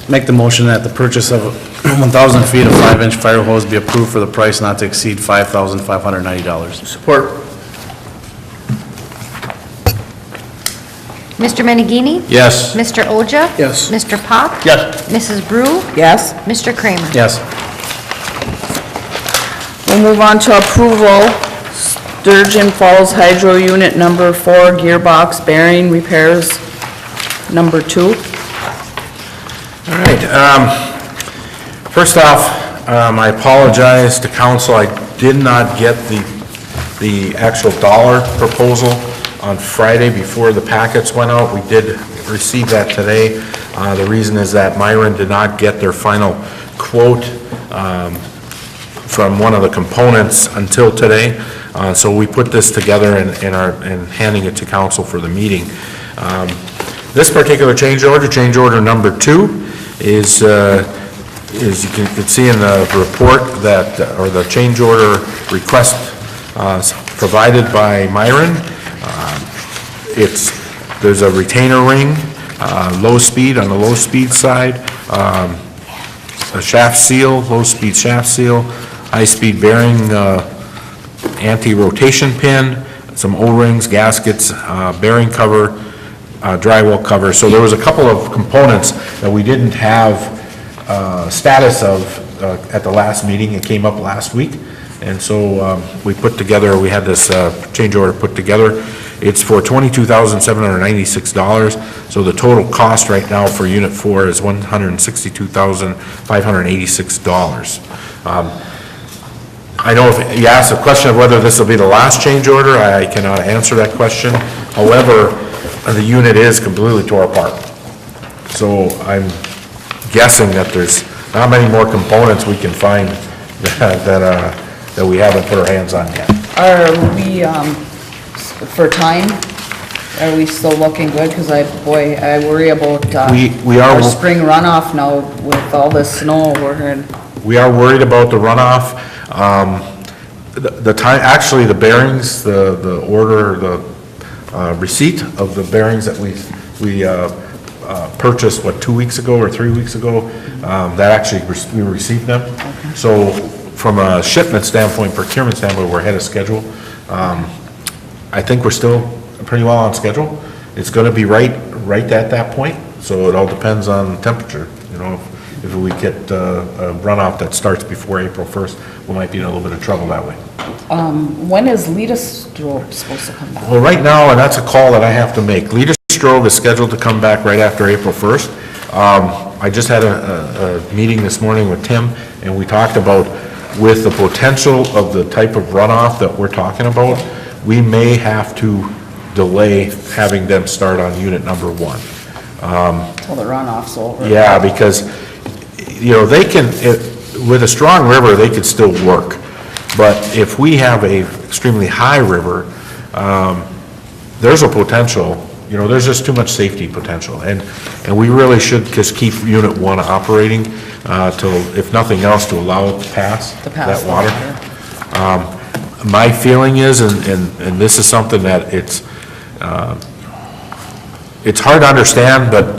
Make the motion that the purchase of 1,000 feet of 5-inch fire hose be approved for the price not to exceed $5,590. Support. Mr. Menegini? Yes. Mr. Oja? Yes. Mr. Pop? Yes. Mrs. Brew? Yes. Mr. Kramer? Yes. We'll move on to approval, Sturgeon Falls Hydro Unit Number 4 Gearbox Bearing Repairs Number 2. All right, first off, I apologize to council, I did not get the actual dollar proposal on Friday before the packets went out. We did receive that today. The reason is that Myron did not get their final quote from one of the components until today. So we put this together and handing it to council for the meeting. This particular change order number 2, is you can see in the report that, or the change order request provided by Myron. There's a retainer ring, low speed on the low speed side, a shaft seal, low speed shaft seal, high speed bearing anti-rotation pin, some O-rings, gaskets, bearing cover, drywall cover. So there was a couple of components that we didn't have status of at the last meeting. It came up last week, and so we had this change order put together. It's for $22,796. So the total cost right now for Unit 4 is $162,586. I know if you asked the question of whether this will be the last change order, I cannot answer that question. However, the unit is completely tore apart. So I'm guessing that there's not many more components we can find that we haven't put our hands on yet. Are we, for time, are we still looking good? Because I worry about We are. our spring runoff now with all this snow we're hearing. We are worried about the runoff. The time, actually, the bearings, the order, the receipt of the bearings that we purchased, 2 weeks ago or 3 weeks ago, that actually, we received them. Okay. So from a shipment standpoint, procurement standpoint, we're ahead of schedule. I think we're still pretty well on schedule. It's gonna be right at that point, so it all depends on temperature. You know, if we get a runoff that starts before April 1st, we might be in a little bit of trouble that way. When is Lita Strobe supposed to come back? Well, right now, and that's a call that I have to make, Leader Strove is scheduled to come back right after April 1st. I just had a meeting this morning with Tim, and we talked about, with the potential of the type of runoff that we're talking about, we may have to delay having them start on unit number 1. Till the runoff's over. Yeah, because, you know, they can, with a strong river, they could still work. But if we have a extremely high river, there's a potential, you know, there's just too much safety potential. And we really should just keep Unit 1 operating till, if nothing else, to allow it to pass that water. My feeling is, and this is something that it's hard to understand, but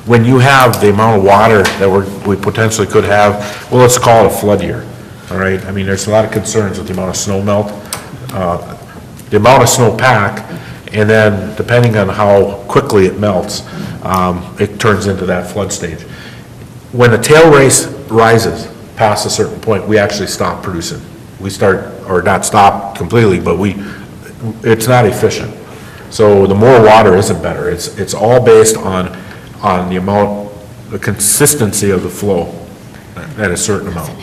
when you have the amount of water that we potentially could have, well, let's call it a flood year, all right? I mean, there's a lot of concerns with the amount of snow melt, the amount of snow pack, and then depending on how quickly it melts, it turns into that flood stage. When the tail race rises past a certain point, we actually stop producing. We start, or not stop completely, but it's not efficient. So the more water isn't better. It's all based on the amount, the consistency of the flow at a certain amount.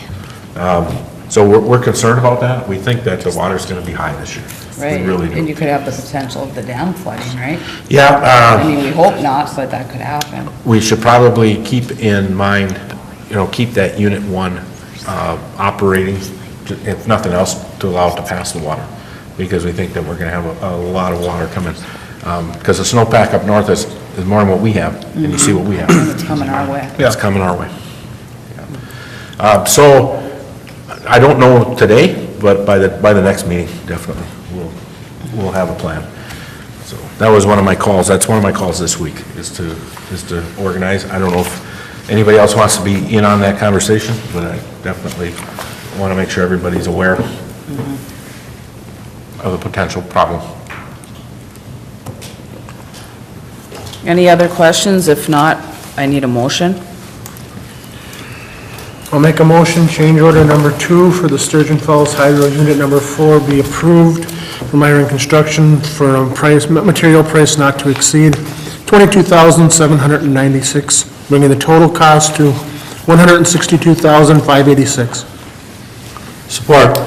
So we're concerned about that. We think that the water's gonna be high this year. Right, We really and do. you could have the potential of the dam flooding, right? Yeah, I mean, we hope not, but that could happen. we should probably keep in mind, keep that Unit 1 operating, if nothing else, to allow it to pass the water, because we think that we're going to have a lot of water coming, because the snowpack up north is more than what we have, and you see what we have. It's coming our way. It's coming our way. So, I don't know today, but by the next meeting, definitely, we'll have a plan. So, that was one of my calls, that's one of my calls this week, is to organize. I don't know if anybody else wants to be in on that conversation, but I definitely want to make sure everybody's aware of the potential problem. Any other questions? If not, I need a motion. I'll make a motion, change order number 2 for the Sturgeon Falls Hydro Unit number 4 be approved from Iron Construction for a material price not to exceed $22,796, bringing the total cost to $162,586. Support.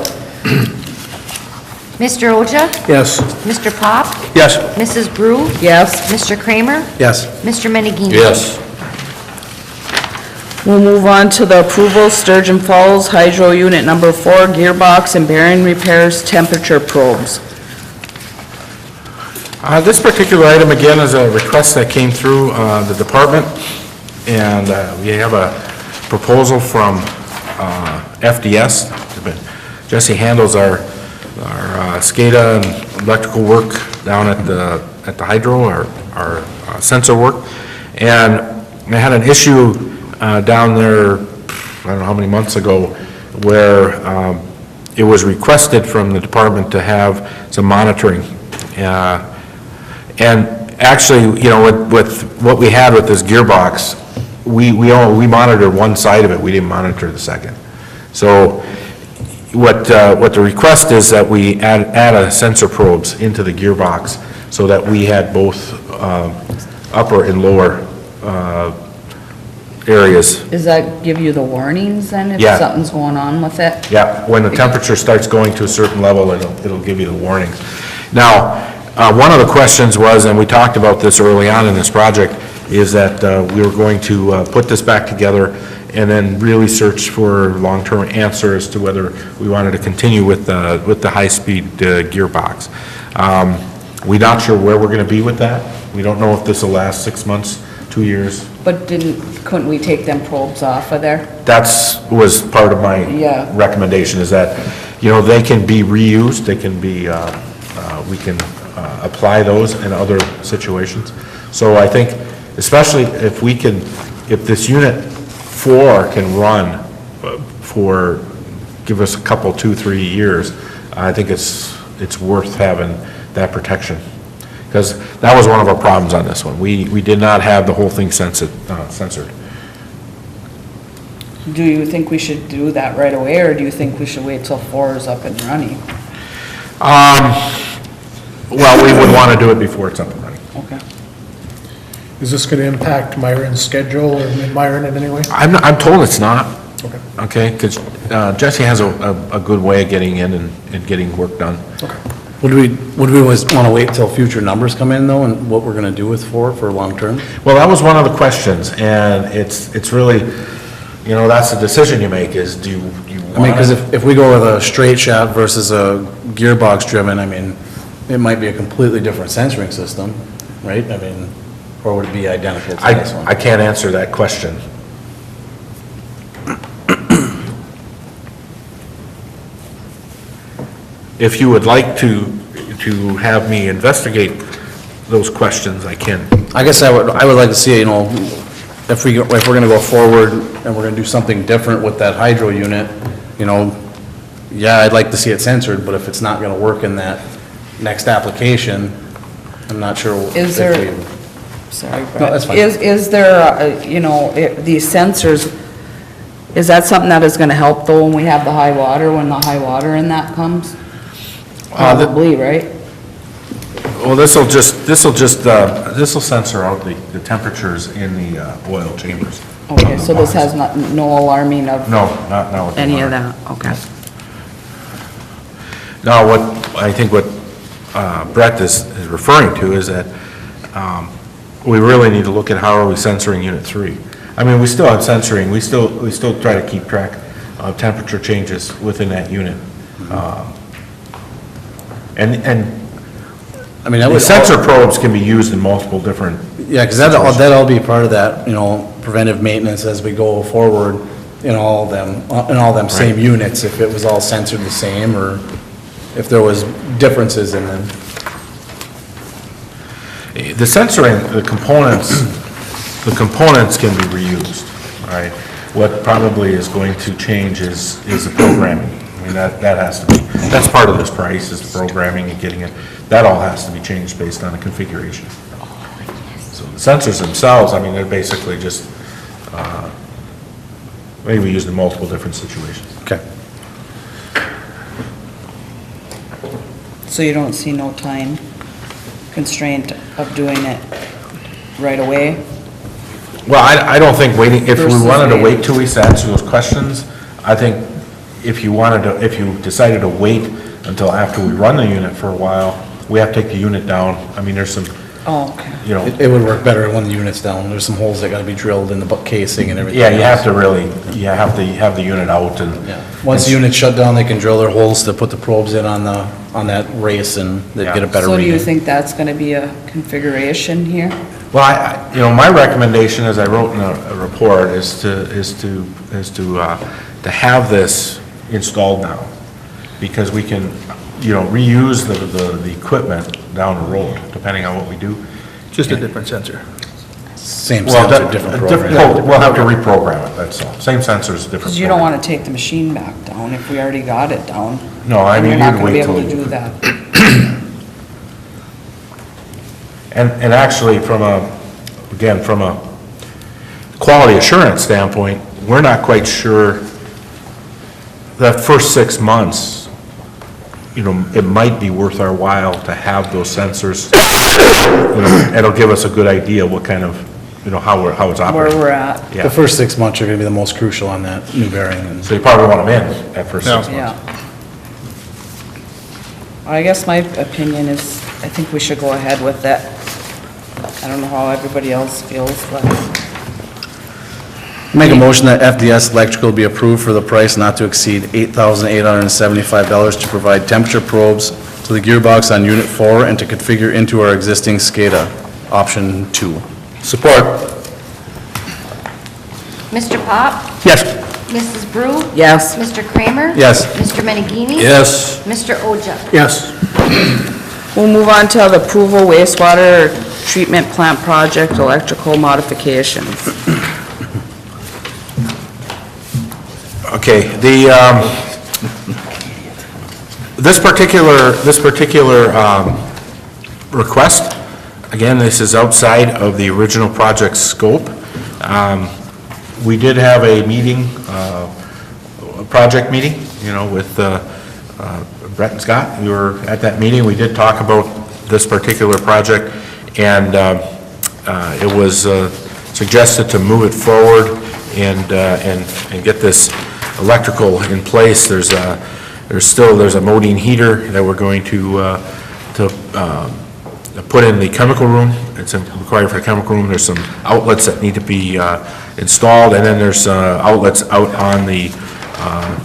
Mr. Oja? Yes. Mr. Pop? Yes. Mrs. Brew? Yes, Mr. Kramer? Yes. Mr. Menegini? Yes. we'll move on to the approval, Sturgeon Falls Hydro Unit number 4, gearbox and bearing repairs, temperature probes. This particular item, again, is a request that came through the department, and we have a proposal from FDS. Jesse handles our SCADA and electrical work down at the hydro, our sensor work. And I had an issue down there, I don't know how many months ago, where it was requested from the department to have some monitoring. And actually, with what we had with this gearbox, we monitored one side of it, we didn't monitor the second. So what the request is that we add a sensor probes into the gearbox so that we had both upper and lower areas. Does that give you the warnings then, if Yeah. something's going on with it? Yeah, when the temperature starts going to a certain level, it'll give you the warnings. Now, one of the questions was, and we talked about this early on in this project, is that we were going to put this back together and then really search for long-term answers to whether we wanted to continue with the high-speed gearbox. We're not sure where we're going to be with that. We don't know if this will last 6 months, 2 years. But couldn't we take them probes off of there? Was part of my Yeah. recommendation, is that, they can be reused, they can be, we can apply those in other situations. So I think, especially if this Unit 4 can run give us a couple, 2, 3 years, I think it's worth having that protection. Because that was one of our problems on this one. We did not have the whole thing censored. Do you think we should do that right away, or do you think we should wait till 4 is up and running? Well, we would want to do it before it's up and running. Okay. Is this going to impact Myron's schedule or Myron in any way? I'm told it's not. Okay. Okay, because Jesse has a good way of getting in and getting work done. Okay. Would we want to wait till future numbers come in, though, and what we're going to do with for long-term? Well, that was one of the questions, and it's really, that's the decision you make, is do you want I mean, because if we go with a straight shaft versus a gearbox driven, I mean, it might be a completely different sensoring system, right? I mean, or would it be identical to this one? I can't answer that question. If you would like to have me investigate those questions, I can. I guess I would like to see, if we're going to go forward and we're going to do something different with that hydro unit, yeah, I'd like to see it censored, but if it's not going to work in that next application, I'm not sure. Is there, sorry, Brett. No, that's fine. Is there, these sensors, is that something that is gonna help though when we have the high water, when the high water in that comes? Probably, right? Well, this'll censor out the temperatures in the oil chambers. Okay, so this has no alarming of No, not with the any of alarm. that, okay. Now, I think what Brett is referring to is that we really need to look at how are we censoring Unit 3. I mean, we still have censoring, we still try to keep track of temperature changes within that unit. And I mean, the sensor probes can be used in multiple different. Yeah, because that'll be part of that, preventive maintenance as we go forward in all them same units, if it was all censored the same, or if there was differences in them. The censoring, the components can be reused, all right? What probably is going to change is the programming. I mean, that has to be, that's part of this price, is the programming and getting it, that all has to be changed based on the configuration. So the sensors themselves, I mean, they're basically just, maybe used in multiple different situations. Okay. So you don't see no time constraint of doing it right away? Well, I don't think waiting, if we Versus wanted to waiting. wait till we answer those questions, I think if you decided to wait until after we run the unit for a while, we have to take the unit down. I mean, there's some, Oh, okay. It would work better when the unit's down. There's some holes that gotta be drilled in the casing and everything. yeah, you have else. to really, you have to have the unit out and. Yeah. Once the unit's shut down, they can drill their holes to put the probes in on that race, and they'd get a better So do you reading. think that's gonna be a configuration here? Well, my recommendation, as I wrote in a report, is to have this installed now, because we can, reuse the equipment down the road, depending on what we do. Just a different sensor. Same Well, sensor, different program. We'll have to reprogram it, that's all. Same sensors, different. Because you don't program. wanna take the machine back down if we already got it down. No, I And mean, you're not you'd gonna be wait able to till. do that. And actually, from a quality assurance standpoint, we're not quite sure that first 6 months, it might be worth our while to have those sensors. It'll give us a good idea what kind of, how it's operating. Where we're at, Yeah. The first 6 months are gonna be the most crucial on that new bearing. And So you probably want them in at first 6 months. yeah. I guess my opinion is, I think we should go ahead with that. I don't know how everybody else feels, but Make a motion that FDS Electrical be approved for the price not to exceed $8,875 to provide temperature probes to the gearbox on Unit 4 and to configure into our existing SCADA, option 2. Support. Mr. Pop? Yes. Mrs. Brew? yes. Mr. Kramer? Yes. Mr. Menegini? Yes. Mr. Oja? Yes. We'll move on to the approval wastewater treatment plant project electrical modifications. Okay, this particular request, again, this is outside of the original project scope. We did have a meeting, a project meeting, with Brett and Scott. We were at that meeting. We did talk about this particular project, and it was suggested to move it forward and get this electrical in place. There's a modine heater that we're going to put in the chemical room. It's required for the chemical room. There's some outlets that need to be installed, and then there's outlets out on the,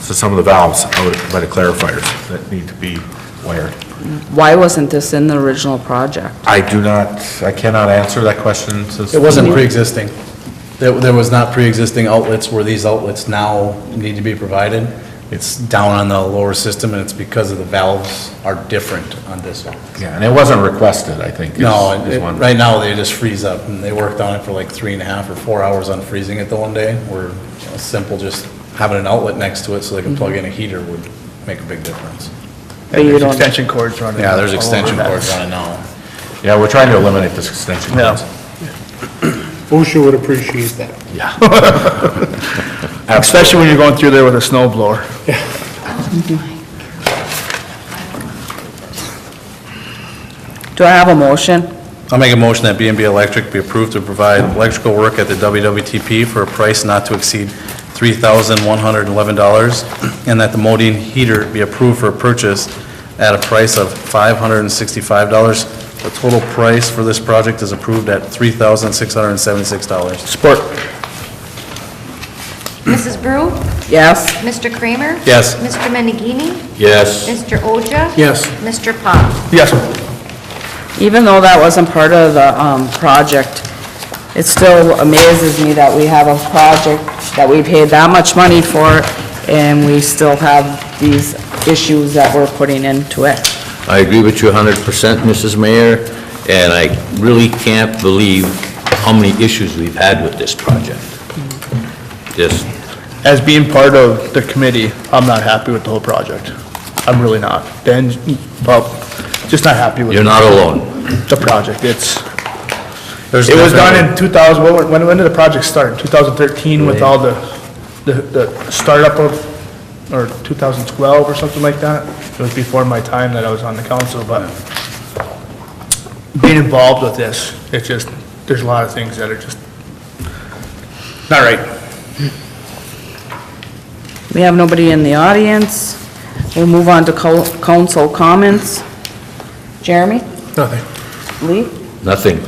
so some of the valves out by the clarifiers that need to be wired. Why wasn't this in the original project? I cannot answer that question. It wasn't pre-existing. There was not pre-existing outlets where these outlets now need to be provided. It's down on the lower system, and it's because of the valves are different on this one. Yeah, and it wasn't requested, I think. No, is one. right now, they just freeze up, and they worked on it for like 3.5 or 4 hours on freezing it the one day, where a simple just having an outlet next to it so they can plug in a heater would make a big difference. But you There's don't, extension cords running. Yeah, there's all over extension that. cords running now. Yeah, we're trying to eliminate this extension. Yeah. cords. OSHA would appreciate that. Especially when you're going through there with a snow blower. Do I have a motion? I'll make a motion that B&B Electric be approved to provide electrical work at the WWTP for a price not to exceed $3,111, and that the modine heater be approved for purchase at a price of $565. The total price for this project is approved at $3,676. Support. Mrs. Brew? Yes? Mr. Kramer? Yes. Mr. Menegini? Yes. Mr. Oja? Yes. Mr. Pop? Yes. Even though that wasn't part of the project, it still amazes me that we have a project that we paid that much money for, and we still have these issues that we're putting into it. I agree with you 100%, Mrs. Mayor, and I really can't believe how many issues we've had with this project. Just, As being part of the committee, I'm not happy with the whole project. I'm really not. Ben, well, just not happy with you're not alone. the project. It was There's done definitely- in 2000, when did the project start? 2013 with all the startup of, or 2012 or something like that? It was before my time that I was on the council, but being involved with this, it's just, there's a lot of things that are just not right. We have nobody in the audience. We'll move on to council comments. Jeremy? Nothing. Lee? Nothing.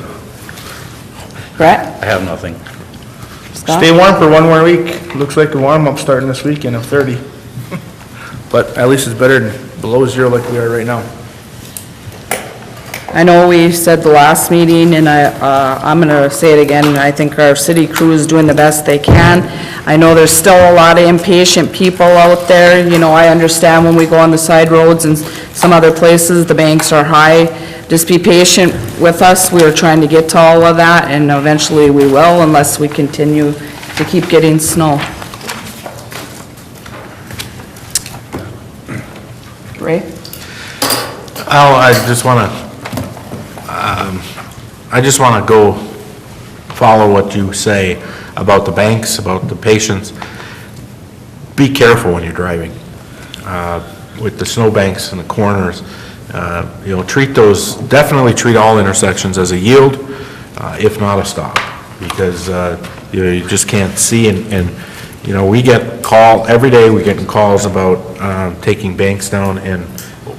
Brett? I have nothing. Scott? Stay warm for one more week. Looks like a warm-up starting this weekend of 30. But at least it's better than below zero like we are right now. I know we said the last meeting, and I'm gonna say it again, I think our city crew is doing the best they can. I know there's still a lot of impatient people out there, you know, I understand when we go on the side roads and some other places, the banks are high. Just be patient with us, we are trying to get to all of that, and eventually we will, unless we continue to keep getting snow. Ray? I just want to go follow what you say about the banks, about the patients. Be careful when you're driving. With the snowbanks and the corners, definitely treat all intersections as a yield, if not a stop, because you just can't see, and we get every day we're getting calls about taking banks down, and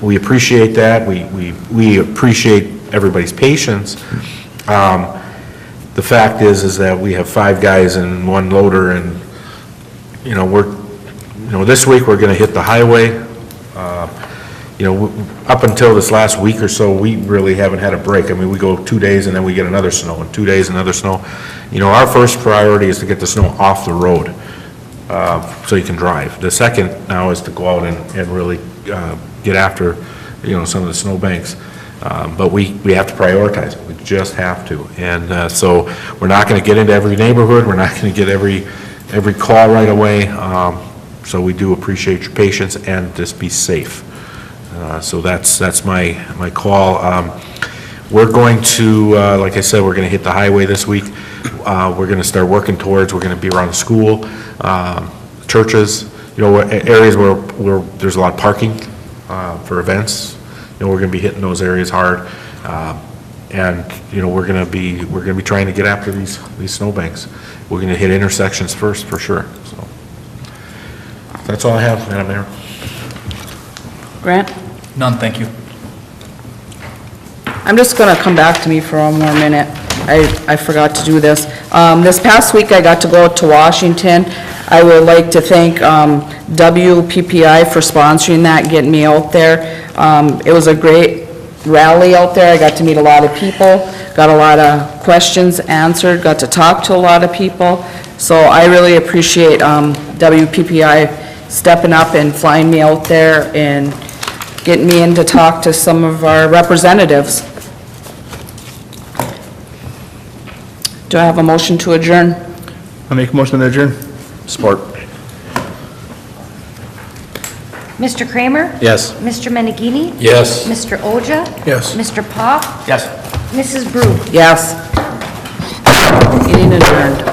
we appreciate that. We appreciate everybody's patience. The fact is that we have 5 guys and 1 loader, and this week we're going to hit the highway. Up until this last week or so, we really haven't had a break. I mean, we go 2 days and then we get another snow, and 2 days another snow. Our first priority is to get the snow off the road, so you can drive. The second now is to go out and really get after, some of the snow banks. But we have to prioritize it. We just have to. And so we're not going to get into every neighborhood. We're not going to get every call right away. So we do appreciate your patience, and just be safe. So that's my call. We're going to, like I said, we're going to hit the highway this week. We're going to start working towards, we're going to be around the school, churches, areas where there's a lot of parking for events. We're going to be hitting those areas hard. And we're going to be trying to get after these snowbanks. We're going to hit intersections first, for sure. So that's all I have, Madam Mayor. Grant? None, thank you. I'm just going to come back to me for one more minute. I forgot to do this. This past week, I got to go to Washington. I would like to thank WPPI for sponsoring that, getting me out there. It was a great rally out there. I got to meet a lot of people, got a lot of questions answered, got to talk to a lot of people. So I really appreciate WPPI stepping up and flying me out there and getting me in to talk to some of our representatives. Do I have a motion to adjourn? I make a motion to adjourn. Support. Mr. Kramer? Yes. Mr. Menegini? Yes. Mr. Oja? Yes. Mr. Pop? Yes. Mrs. Brew? Yes. Meeting adjourned.